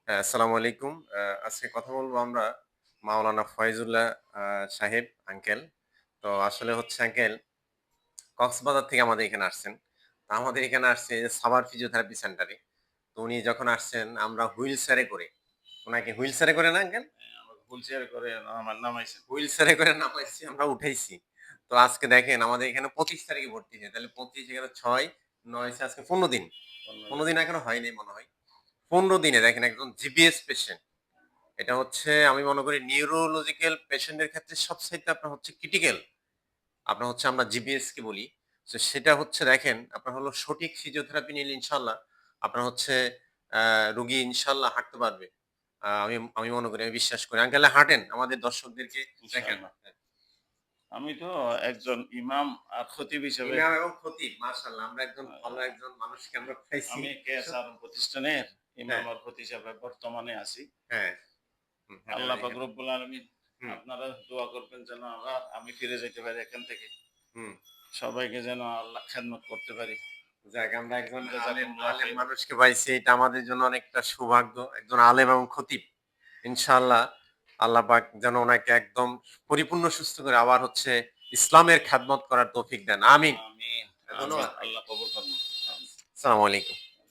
হ্যাঁ, আসসালামু আলাইকুম। আজকে কথা বলবো আমরা মাওলানা ফয়েজুল্লাহ সাহেব আঙ্কেল। তো আসলে হচ্ছে আঙ্কেল কক্সবাজার থেকে আমাদের এখানে আসছেন। তো আমাদের এখানে আসছে যে সাভার ফিজিওথেরাপি সেন্টারে। তো উনি যখন আসছেন আমরা হুইল চেয়ারে করে, উনাকে হুইল চেয়ারে করে না আঙ্কেল? আমাকে হুইল চেয়ার করে নামাইছেন। হুইল চেয়ারে করে নামাইছি, আমরা উঠাইছি। তো আজকে দেখেন আমাদের এখানে ২৫ তারিখে ভর্তি হয়েছে। তাহলে ২৫ এখানে ৬, ৯ আজকে ১৫ দিন। ১৫ দিন এখনো হয়নি মনে হয়। ১৫ দিনে দেখেন একজন জিপিএস পেশেন্ট। এটা হচ্ছে আমি মনে করি নিউরোলজিক্যাল পেশেন্টের ক্ষেত্রে সবচাইতে আপনার হচ্ছে ক্রিটিক্যাল। আপনার হচ্ছে আমরা জিপিএস কে বলি। তো সেটা হচ্ছে দেখেন আপনার হলো সঠিক ফিজিওথেরাপি নিলে ইনশাআল্লাহ আপনার হচ্ছে রোগী ইনশাআল্লাহ হাঁটতে পারবে। আমি আমি মনে করি, আমি বিশ্বাস করি। আঙ্কেল হাঁটেন আমাদের দর্শকদেরকে দেখান। ইনশাআল্লাহ। আমি তো একজন ইমাম আর খতিব হিসেবে ইমাম এবং খতিব মাশাআল্লাহ আমরা একজন আ ভালো একজন মানুষকে আমরা পাইছি। আমি কেএসআর প্রতিষ্ঠানের হ্যাঁ, ইমাম আর খতিব হিসেবে বর্তমানে আছি। হ্যাঁ। হুম, হাঁটেন আল্লাহ পাক এখানে। রব্বুল আলামিন হুম, আপনারা দোয়া করবেন যেন আমি ফিরে যাইতে পারি এখান থেকে। হুম। সবাইকে যেন আল্লাহ খেদমত করতে পারি। যাক আমরা একজন আলেম জাযাকুমুল্লাহ আলেম খাইরান। মানুষকে পাইছি। এটা আমাদের জন্য অনেকটা সৌভাগ্য। একজন আলেম এবং খতিব। ইনশাআল্লাহ আল্লাহ পাক যেন ওনাকে একদম পরিপূর্ণ সুস্থ করে আবার হচ্ছে ইসলামের খেদমত করার তৌফিক দেন। আমিন। আমিন, আমিন। ধন্যবাদ ভাই। আল্লাহ কবুল করুন। আমিন। আসসালামু আলাইকুম।